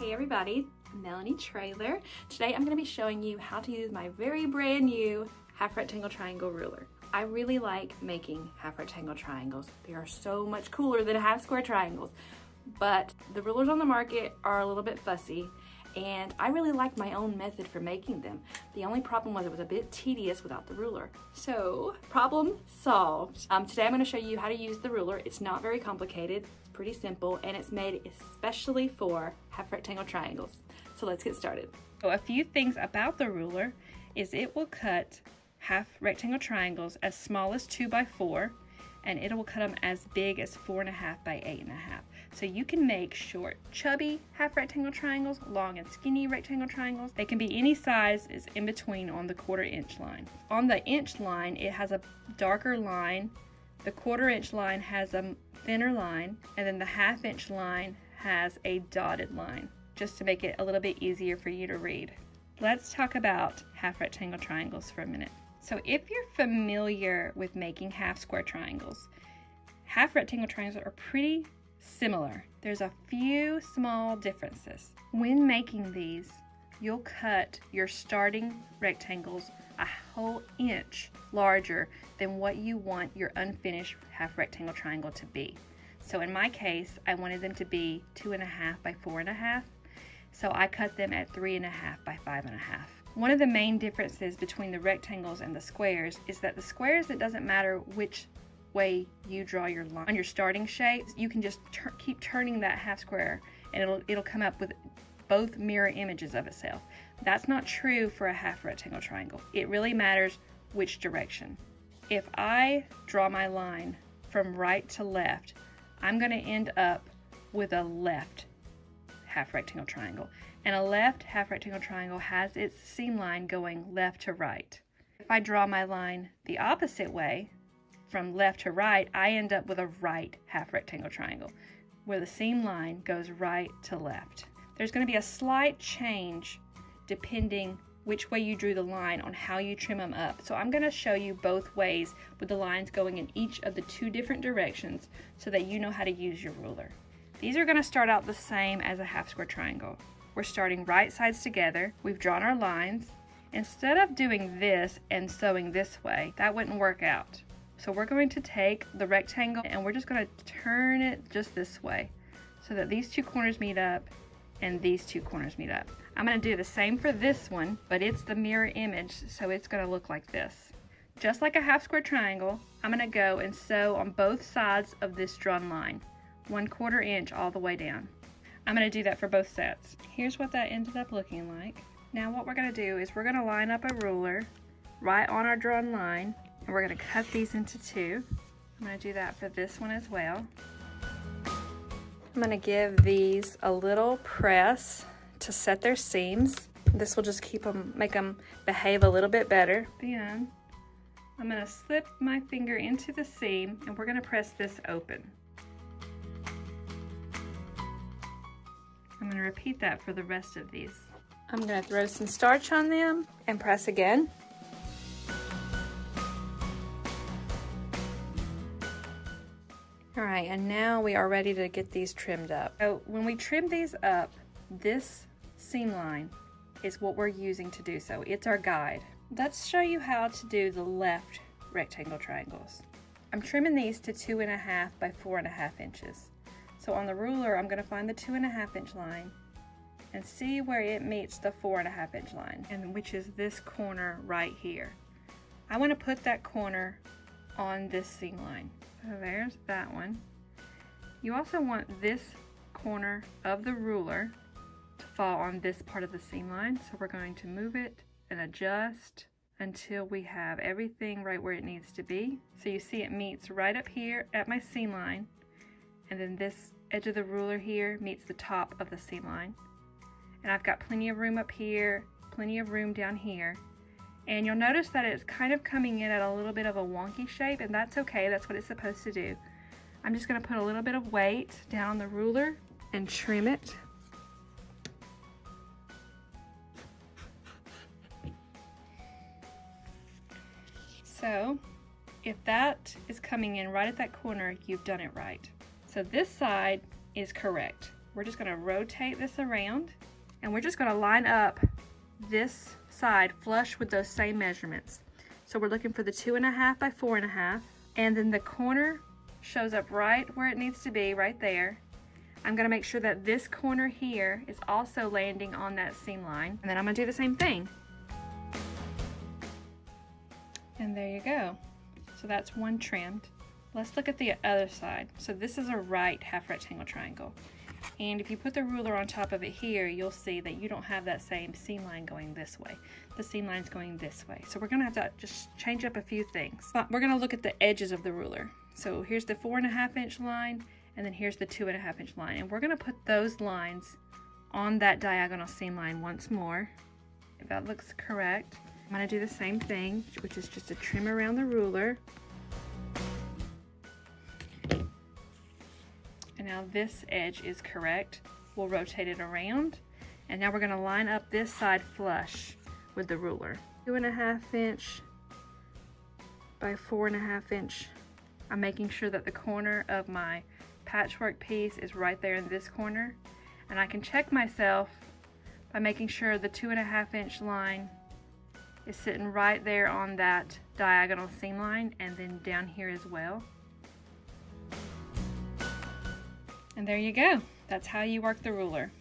Hey everybody, Melanie Traylor. Today I'm going to be showing you how to use my very brand new half rectangle triangle ruler. I really like making half rectangle triangles. They are so much cooler than half square triangles, but the rulers on the market are a little bit fussy and I really like my own method for making them. The only problem was it was a bit tedious without the ruler. So, problem solved. Today I'm going to show you how to use the ruler. It's not very complicated, it's pretty simple, and it's made especially for half rectangle triangles. So let's get started. So a few things about the ruler is it will cut half rectangle triangles as small as 2 by 4, and it will cut them as big as 4.5 by 8.5. So you can make short, chubby half rectangle triangles, long and skinny rectangle triangles. They can be any size, is in between on the 1/4 inch line. On the inch line, it has a darker line. The 1/4 inch line has a thinner line, and then the 1/2 inch line has a dotted line, just to make it a little bit easier for you to read. Let's talk about half rectangle triangles for a minute. So if you're familiar with making half square triangles, half rectangle triangles are pretty similar. There's a few small differences. When making these, you'll cut your starting rectangles a whole inch larger than what you want your unfinished half rectangle triangle to be. So in my case, I wanted them to be 2.5 by 4.5, so I cut them at 3.5 by 5.5. One of the main differences between the rectangles and the squares is that the squares, it doesn't matter which way you draw your line on your starting shapes, you can just keep turning that half square and it'll come up with both mirror images of itself. That's not true for a half rectangle triangle. It really matters which direction. If I draw my line from right to left, I'm going to end up with a left half rectangle triangle, and a left half rectangle triangle has its seam line going left to right. If I draw my line the opposite way, from left to right, I end up with a right half rectangle triangle where the seam line goes right to left. There's going to be a slight change depending which way you drew the line on how you trim them up. So I'm going to show you both ways with the lines going in each of the 2 different directions so that you know how to use your ruler. These are going to start out the same as a half square triangle. We're starting right sides together. We've drawn our lines. Instead of doing this and sewing this way, that wouldn't work out. So we're going to take the rectangle and we're just going to turn it just this way so that these 2 corners meet up and these 2 corners meet up. I'm going to do the same for this one, but it's the mirror image, so it's going to look like this. Just like a half square triangle, I'm going to go and sew on both sides of this drawn line, 1/4 inch all the way down. I'm going to do that for both sets. Here's what that ended up looking like. Now what we're going to do is we're going to line up a ruler right on our drawn line, and we're going to cut these into 2. I'm going to do that for this one as well. I'm going to give these a little press to set their seams. This will just make them behave a little bit better. Then I'm going to slip my finger into the seam and we're going to press this open. I'm going to repeat that for the rest of these. I'm going to throw some starch on them and press again. Alright, and now we are ready to get these trimmed up. So when we trim these up, this seam line is what we're using to do so. It's our guide. Let's show you how to do the left rectangle triangles. I'm trimming these to 2.5 by 4.5 inches. So on the ruler, I'm going to find the 2.5 inch line and see where it meets the 4.5 inch line, and which is this corner right here. I want to put that corner on this seam line. So there's that one. You also want this corner of the ruler to fall on this part of the seam line. So we're going to move it and adjust until we have everything right where it needs to be. So you see it meets right up here at my seam line, and then this edge of the ruler here meets the top of the seam line. And I've got plenty of room up here, plenty of room down here. And you'll notice that it's kind of coming in at a little bit of a wonky shape, and that's okay, that's what it's supposed to do. I'm just going to put a little bit of weight down on the ruler and trim it. So if that is coming in right at that corner, you've done it right. So this side is correct. we're just going to rotate this around, and we're just going to line up this side flush with those same measurements. So we're looking for the 2.5 by 4.5, and then the corner shows up right where it needs to be, right there. I'm going to make sure that this corner here is also landing on that seam line, and then I'm going to do the same thing. And there you go. So that's one trimmed. Let's look at the other side. So this is a right half rectangle triangle. And if you put the ruler on top of it here, you'll see that you don't have that same seam line going this way. The seam line's going this way. So we're gonna have to just change up a few things. But we're gonna look at the edges of the ruler. So here's the 4.5 inch line, and then here's the 2.5 inch line. And we're gonna put those lines on that diagonal seam line once more. If that looks correct. I'm gonna do the same thing, which is just a trim around the ruler. And now this edge is correct. We'll rotate it around. And now we're gonna line up this side flush with the ruler. 2.5 inch by 4.5 inch. I'm making sure that the corner of my patchwork piece is right there in this corner. And I can check myself by making sure the 2.5 inch line is sitting right there on that diagonal seam line, and then down here as well. And there you go. That's how you work the ruler.